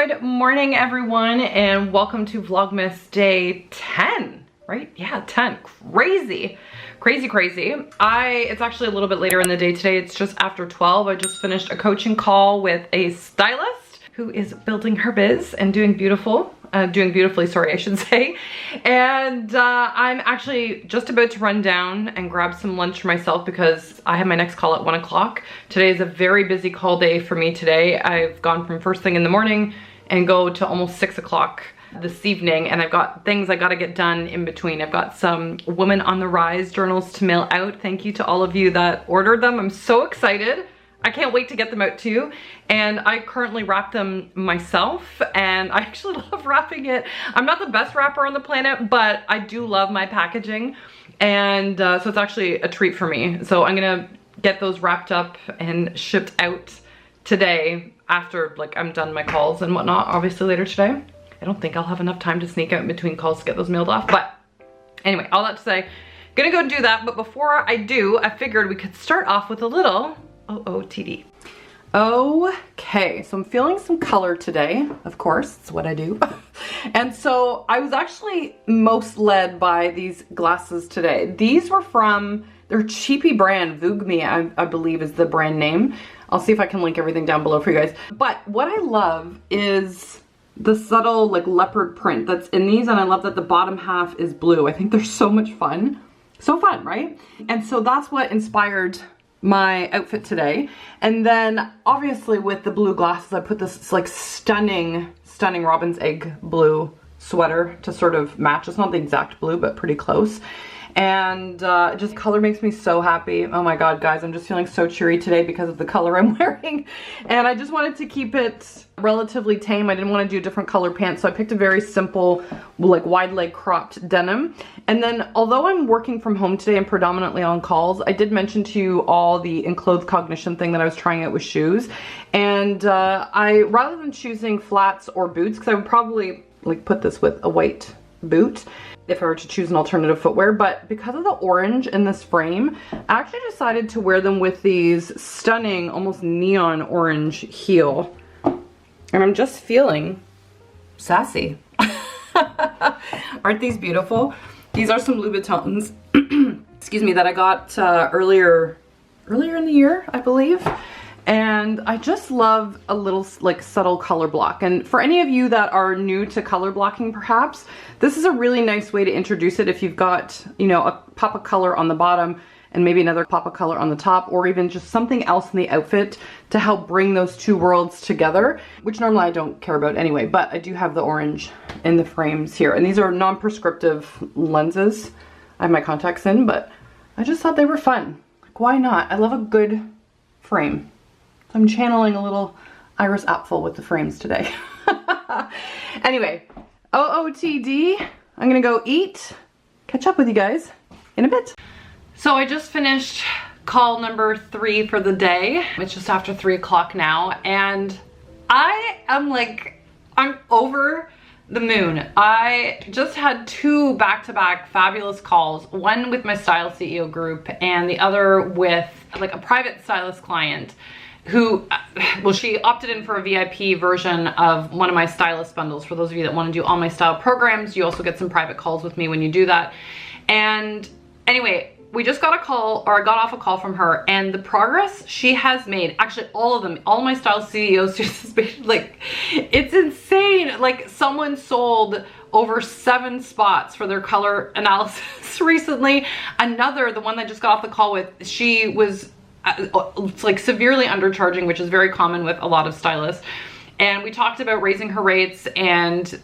Good morning, everyone, and welcome to Vlogmas day 10, right? Yeah, 10. Crazy. It's actually a little bit later in the day today. It's just after 12. I just finished a coaching call with a stylist who is building her biz and doing beautifully, sorry, I should say. And I'm actually just about to run down and grab some lunch for myself because I have my next call at 1 o'clock. Today is a very busy call day for me today. I've gone from first thing in the morning and go to almost 6 o'clock this evening, and I've got things I gotta get done in between. I've got some Women on the Rise journals to mail out. Thank you to all of you that ordered them. I'm so excited. I can't wait to get them out too. And I currently wrap them myself, and I actually love wrapping it. I'm not the best wrapper on the planet, but I do love my packaging. And so it's actually a treat for me. So I'm gonna get those wrapped up and shipped out today after I'm done my calls and whatnot, obviously later today. I don't think I'll have enough time to sneak out in between calls to get those mailed off. But anyway, all that to say, gonna go do that. But before I do, I figured we could start off with a little OOTD. Okay, so I'm feeling some color today. Of course, it's what I do. And so I was actually most led by these glasses today. These were from their cheapy brand, VLOGMAS, I believe is the brand name. I'll see if I can link everything down below for you guys. But what I love is the subtle leopard print that's in these, and I love that the bottom half is blue. I think they're so much fun. So fun, right? And so that's what inspired my outfit today. And then obviously with the blue glasses, I put this stunning robin's egg blue sweater to sort of match. It's not the exact blue, but pretty close. And just color makes me so happy. Oh my God, guys, I'm just feeling so cheery today because of the color I'm wearing. And I just wanted to keep it relatively tame. I didn't want to do different color pants, so I picked a very simple, wide leg cropped denim. And then, although I'm working from home today and predominantly on calls, I did mention to you all the enclosed cognition thing that I was trying out with shoes. And rather than choosing flats or boots, because I would probably put this with a white boot if I were to choose an alternative footwear, but because of the orange in this frame, I actually decided to wear them with these stunning, almost neon orange heel. And I'm just feeling sassy. Aren't these beautiful? These are some Louboutins, excuse me, that I got earlier in the year, I believe. And I just love a little subtle color block. And for any of you that are new to color blocking, perhaps, this is a really nice way to introduce it if you've got, a pop of color on the bottom and maybe another pop of color on the top, or even just something else in the outfit to help bring those two worlds together, which normally I don't care about anyway, but I do have the orange in the frames here. And these are non-prescriptive lenses. I have my contacts in, but I just thought they were fun. Why not? I love a good frame. I'm channeling a little Iris Apfel with the frames today. Anyway, OOTD, I'm gonna go eat, catch up with you guys in a bit. So I just finished call number 3 for the day. It's just after 3 o'clock now, and I am I'm over the moon. I just had 2 back-to-back fabulous calls, one with my Style CEO group and the other with a private stylist client who, well, she opted in for a VIP version of one of my stylist bundles. For those of you that want to do all my style programs, you also get some private calls with me when you do that. And anyway, we just got a call, or I got off a call from her, and the progress she has made, actually all of them, all my style CEOs, it's insane. Someone sold over 7 spots for their color analysis recently. Another, the one that I just got off the call with, she was severely undercharging, which is very common with a lot of stylists. And we talked about raising her rates and,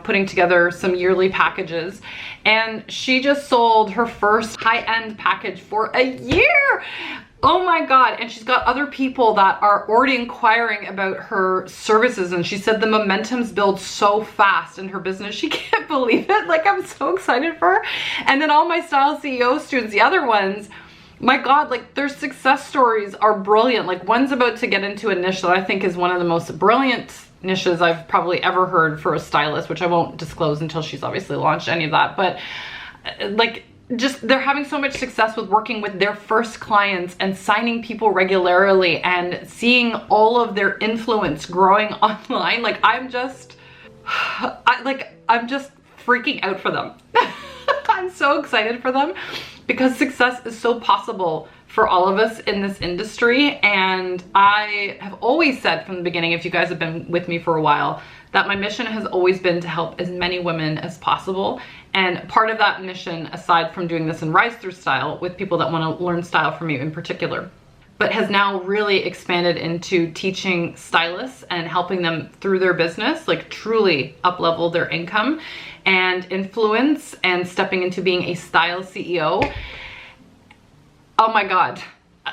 putting together some yearly packages. And she just sold her first high-end package for a year. Oh my God. And she's got other people that are already inquiring about her services. And she said the momentum's built so fast in her business. She can't believe it. I'm so excited for her. And then all my Style CEO students, the other ones, my God, their success stories are brilliant. One's about to get into a niche that I think is one of the most brilliant niches I've probably ever heard for a stylist, which I won't disclose until she's obviously launched any of that. But just, they're having so much success with working with their first clients and signing people regularly and seeing all of their influence growing online. Like, I'm just freaking out for them. I'm so excited for them because success is so possible for all of us in this industry. And I have always said from the beginning, if you guys have been with me for a while, that my mission has always been to help as many women as possible. And part of that mission, aside from doing this in Rise Through Style with people that want to learn style from you in particular, but has now really expanded into teaching stylists and helping them through their business, like truly up-level their income and influence and stepping into being a style CEO. Oh my God.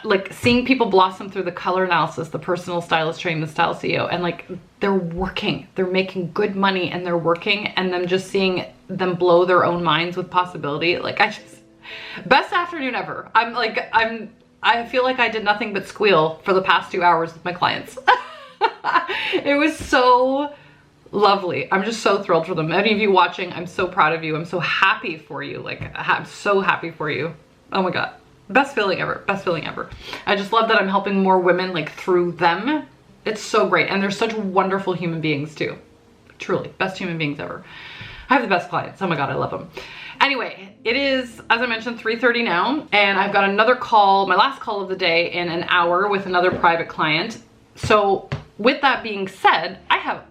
Like, seeing people blossom through the color analysis, the personal stylist training, the style CEO, and like, they're working, they're making good money and they're working, and then just seeing them blow their own minds with possibility. Like, best afternoon ever. I feel like I did nothing but squeal for the past 2 hours with my clients. It was so lovely. I'm just so thrilled for them. Any of you watching, I'm so proud of you. I'm so happy for you. Like, I'm so happy for you. Oh my God. Best feeling ever. Best feeling ever. I just love that I'm helping more women, like, through them. It's so great. And they're such wonderful human beings too. Truly, best human beings ever. I have the best clients. Oh my God, I love them. Anyway, it is, as I mentioned, 3:30 now, and I've got another call, my last call of the day, in an hour with another private client. So with that being said, I have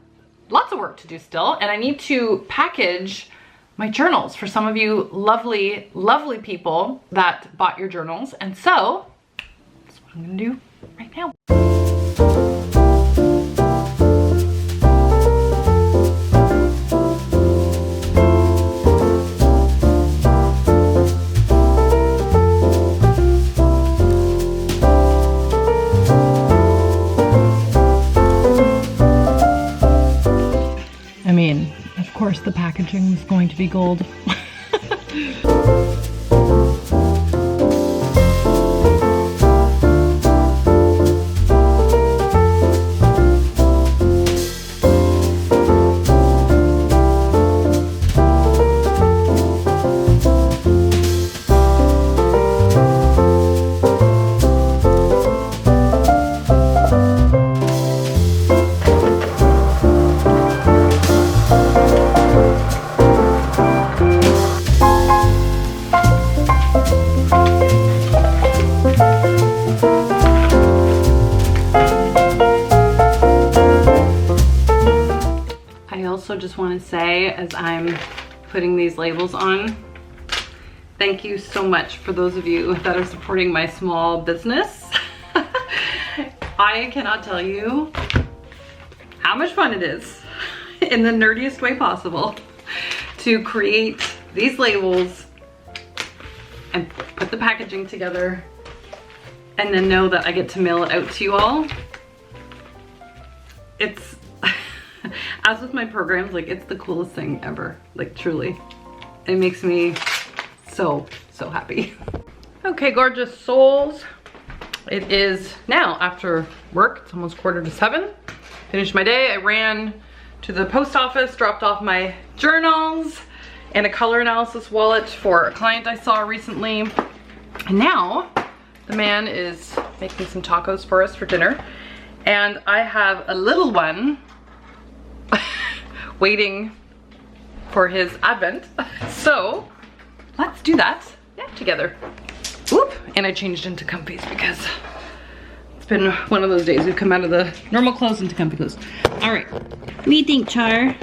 lots of work to do still, and I need to package my journals for some of you lovely, lovely people that bought your journals. And so that's what I'm gonna do right now. I mean, of course the packaging is going to be gold. Just want to say, as I'm putting these labels on, thank you so much for those of you that are supporting my small business. I cannot tell you how much fun it is, in the nerdiest way possible, to create these labels and put the packaging together and then know that I get to mail it out to you all. It's as with my programs, like, it's the coolest thing ever, like, truly. It makes me so, so happy. Okay, gorgeous souls. It is now after work. It's almost 6:45. Finished my day. I ran to the post office, dropped off my journals and a color analysis wallet for a client I saw recently. And now the man is making some tacos for us for dinner. And I have a little one waiting for his advent. So let's do that together. Whoop. And I changed into comfies because it's been one of those days. We've come out of the normal clothes into comfy clothes. All right. What do you think, Char?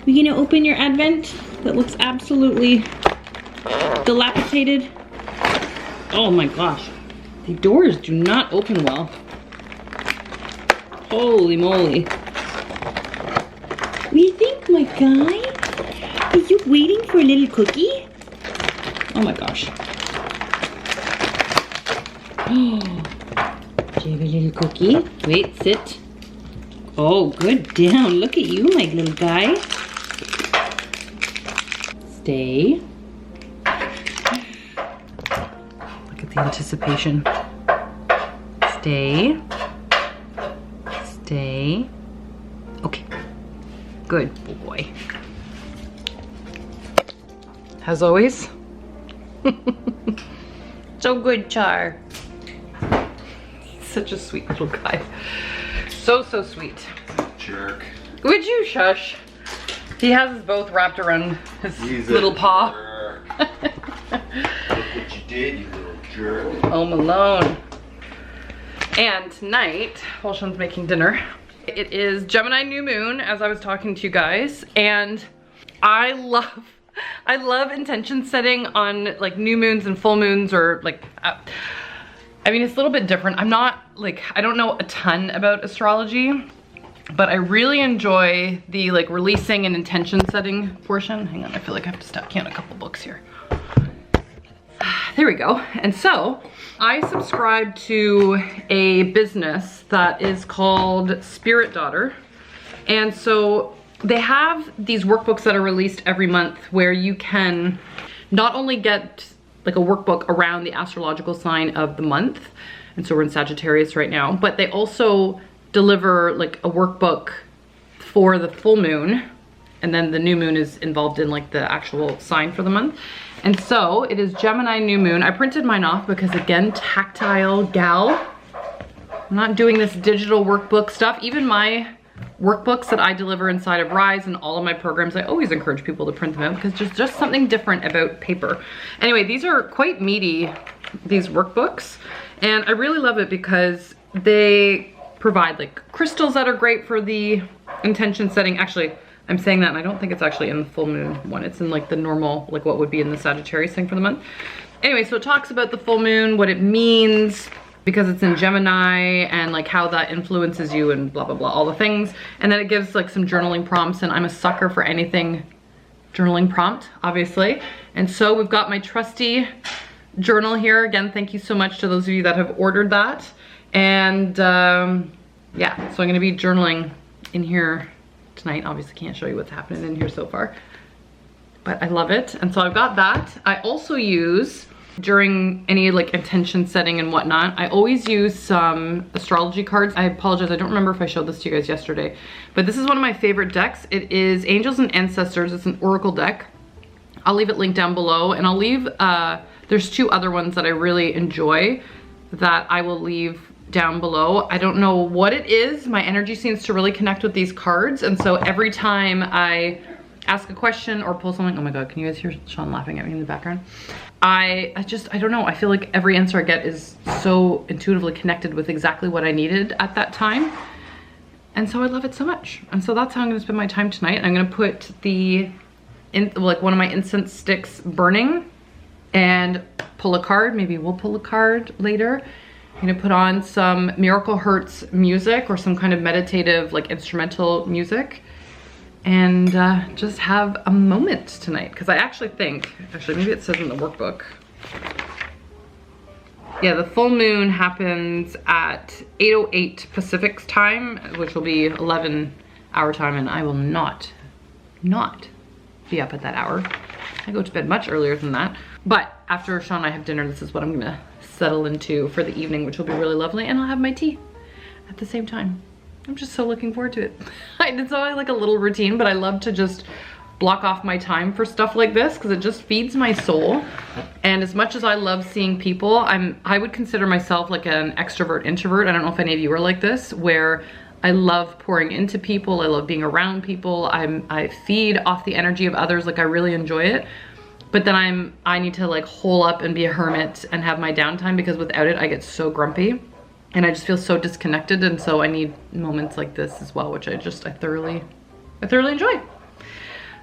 We gonna open your advent that looks absolutely dilapidated? Oh my gosh. The doors do not open well. Holy moly. What do you think, my guy? Are you waiting for a little cookie? Oh my gosh. Oh, do you have a little cookie? Wait, sit. Oh, good down. Look at you, my little guy. Stay. Look at the anticipation. Stay. Stay. Okay. Good boy. As always, So good, Char. He's such a sweet little guy. So sweet. Jerk. Would you shush? He has us both wrapped around his little paw. Look what you did, you little jerk. Home Alone. And tonight, while Sean's making dinner, it is Gemini new moon, as I was talking to you guys, and I love intention setting on like new moons and full moons, or like, I mean, it's a little bit different. I'm not like, I don't know a ton about astrology, but I really enjoy the like releasing and intention setting portion. Hang on, I feel like I have to stop counting a couple books here. There we go. And so I subscribe to a business that is called Spirit Daughter. And so they have these workbooks that are released every month where you can not only get like a workbook around the astrological sign of the month. And so we're in Sagittarius right now, but they also deliver like a workbook for the full moon. And then the new moon is involved in like the actual sign for the month. And so it is Gemini new moon. I printed mine off because, again, tactile gal. I'm not doing this digital workbook stuff. Even my workbooks that I deliver inside of Rise and all of my programs, I always encourage people to print them out because there's just something different about paper. Anyway, these are quite meaty, these workbooks. And I really love it because they provide like crystals that are great for the intention setting. Actually, I'm saying that and I don't think it's actually in the full moon one. It's in like the normal, like what would be in the Sagittarius thing for the month. Anyway, so it talks about the full moon, what it means, because it's in Gemini, and like how that influences you and blah, blah, blah, all the things. And then it gives like some journaling prompts, and I'm a sucker for anything journaling prompt, obviously. And so we've got my trusty journal here. Again, thank you so much to those of you that have ordered that. And yeah, so I'm gonna be journaling in here tonight. Obviously can't show you what's happening in here so far, but I love it. And so I've got that. I also use, during any like intention setting and whatnot, I always use some astrology cards. I apologize, I don't remember if I showed this to you guys yesterday, but this is one of my favorite decks. It is Angels and Ancestors. It's an oracle deck. I'll leave it linked down below, and I'll leave, there's two other ones that I really enjoy that I will leave down below. I don't know what it is. My energy seems to really connect with these cards. And so every time I ask a question or pull something, oh my God, can you guys hear Sean laughing at me in the background? I don't know. I feel like every answer I get is so intuitively connected with exactly what I needed at that time. And so I love it so much. And so that's how I'm gonna spend my time tonight. I'm gonna put like one of my incense sticks burning and pull a card. Maybe we'll pull a card later. I'm gonna put on some Miracle Hurts music or some kind of meditative like instrumental music, and just have a moment tonight. Because I actually think, maybe it says in the workbook. Yeah, the full moon happens at 8:08 Pacific time, which will be 11 our time, and I will not be up at that hour. I go to bed much earlier than that. But after Sean and I have dinner, this is what I'm gonna settle into for the evening, which will be really lovely, and I'll have my tea at the same time. I'm just so looking forward to it. It's always like a little routine, but I love to just block off my time for stuff like this because it just feeds my soul. And as much as I love seeing people, I would consider myself like an extrovert introvert. I don't know if any of you are like this, where I love pouring into people. I love being around people. I feed off the energy of others. Like I really enjoy it. But then I need to like hole up and be a hermit and have my downtime, because without it I get so grumpy and I just feel so disconnected. And so I need moments like this as well, which I thoroughly enjoy.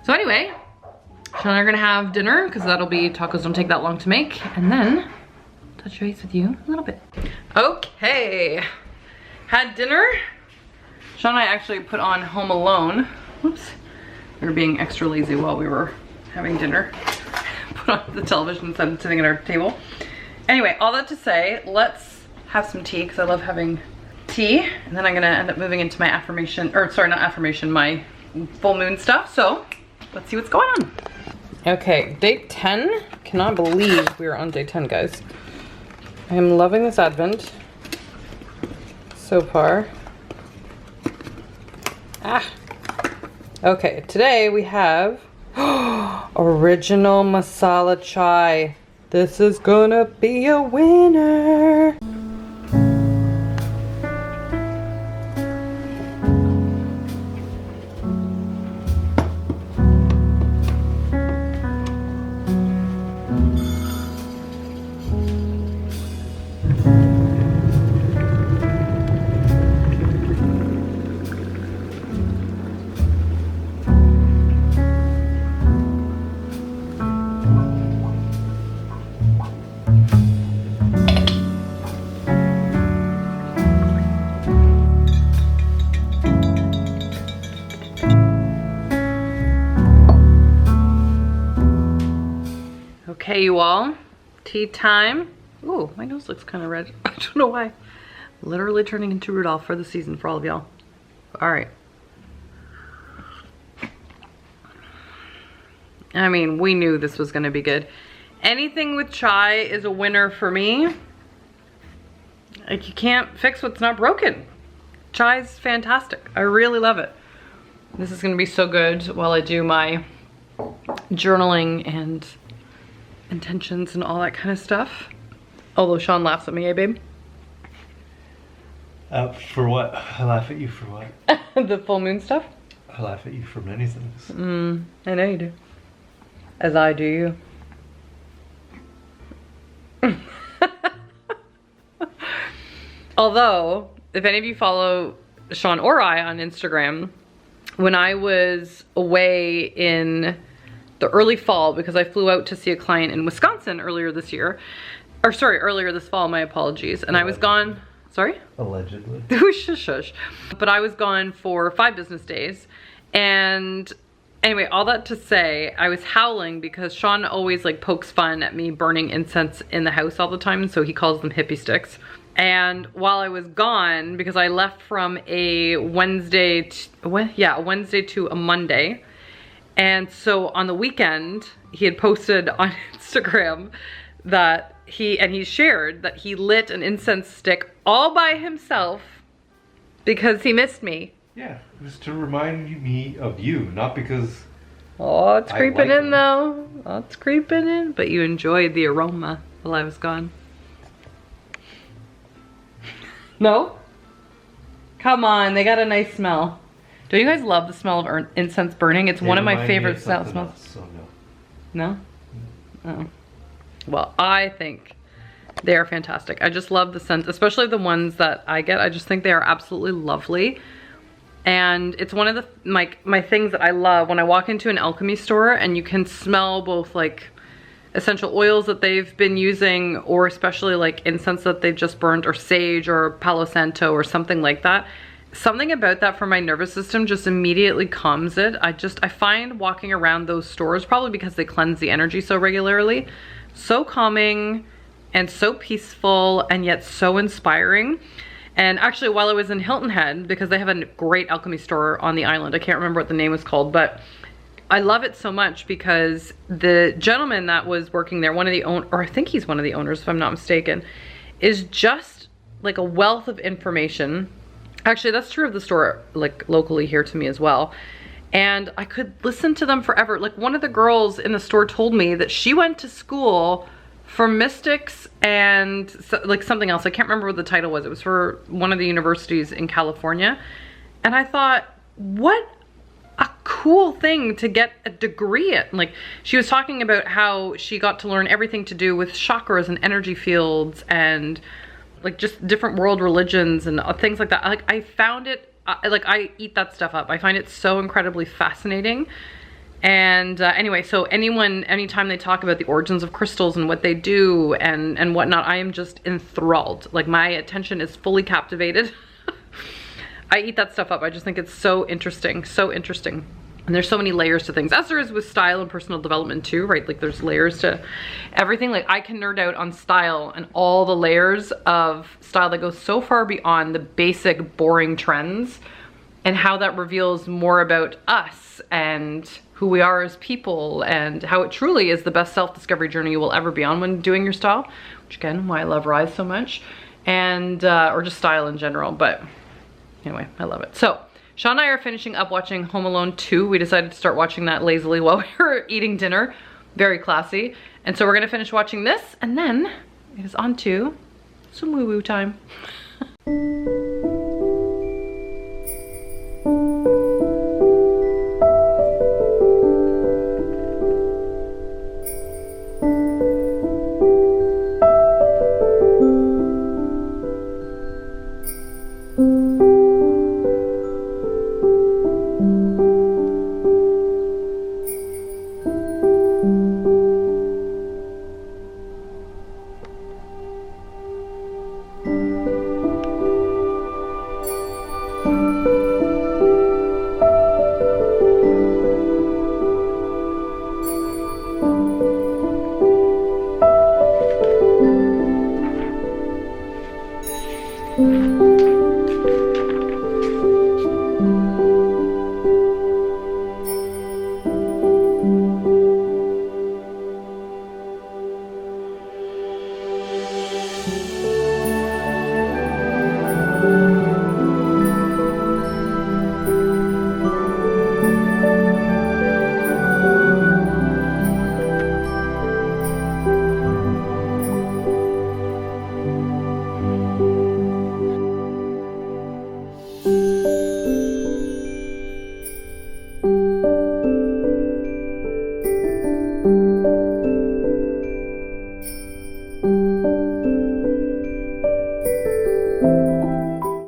So anyway, Sean and I are gonna have dinner because tacos don't take that long to make, and then touch base with you a little bit. Okay, had dinner. Sean and I actually put on Home Alone. Whoops, we were being extra lazy while we were having dinner. Put on the television instead of sitting at our table. Anyway, all that to say, let's have some tea because I love having tea. And then I'm gonna end up moving into my affirmation, or sorry, not affirmation, my full moon stuff. So let's see what's going on. Okay, day 10. Cannot believe we're on day 10, guys. I am loving this Advent so far. Okay, today we have original masala chai. This is gonna be a winner. Okay, you all, tea time. Ooh, my nose looks kind of red. I don't know why. Literally turning into Rudolph for the season for all of y'all. All right. I mean, we knew this was gonna be good. Anything with chai is a winner for me. Like, you can't fix what's not broken. Chai's fantastic. I really love it. This is gonna be so good while I do my journaling and intentions and all that kind of stuff. Although Sean laughs at me, eh, babe? For what? I laugh at you for what? The full moon stuff? I laugh at you for many things. I know you do. As I do you. Although, if any of you follow Sean or I on Instagram, when I was away in the early fall, because I flew out to see a client in Wisconsin earlier this year, or sorry, earlier this fall, my apologies. And I was gone, sorry? Allegedly. Shush, shush. But I was gone for 5 business days. And anyway, all that to say, I was howling because Sean always like pokes fun at me burning incense in the house all the time. So he calls them hippie sticks. And while I was gone, because I left from a Wednesday to a Monday. And so on the weekend, he had posted on Instagram that he shared that he lit an incense stick all by himself because he missed me. Yeah, it was to remind me of you, not because... Oh, it's creeping in though. Oh, it's creeping in. But you enjoyed the aroma while I was gone. No? Come on, they got a nice smell. Do you guys love the smell of incense burning? It's one of my favorite smells. So no? Oh. Well, I think they are fantastic. I just love the scent, especially the ones that I get. I just think they are absolutely lovely. And it's one of the my things that I love when I walk into an alchemy store and you can smell both like essential oils that they've been using, or especially like incense that they've just burned, or sage or Palo Santo or something like that. Something about that for my nervous system just immediately calms it. I find walking around those stores, probably because they cleanse the energy so regularly, so calming and so peaceful and yet so inspiring. And actually, while I was in Hilton Head, because they have a great alchemy store on the island, I can't remember what the name was called, but I love it so much because the gentleman that was working there, one of the owners, or I think he's one of the owners if I'm not mistaken, is just like a wealth of information. Actually, that's true of the store, like locally here to me as well. And I could listen to them forever. Like, one of the girls in the store told me that she went to school for mystics and like something else. I can't remember what the title was. It was for one of the universities in California. And I thought, what a cool thing to get a degree in. Like, she was talking about how she got to learn everything to do with chakras and energy fields and like just different world religions and things like that. Like, I found it, like, I eat that stuff up. I find it so incredibly fascinating. And anyway, so anytime they talk about the origins of crystals and what they do and whatnot, I am just enthralled. Like, my attention is fully captivated. I eat that stuff up. I just think it's so interesting, so interesting. And there's so many layers to things, as there is with style and personal development too, right? Like, there's layers to everything. Like, I can nerd out on style and all the layers of style that goes so far beyond the basic boring trends, and how that reveals more about us and who we are as people, and how it truly is the best self-discovery journey you will ever be on when doing your style, which again, why I love Rise so much, and or just style in general. But anyway, I love it. So Sean and I are finishing up watching Home Alone 2. We decided to start watching that lazily while we were eating dinner. Very classy. And so we're gonna finish watching this, and then it is on to some woo-woo time.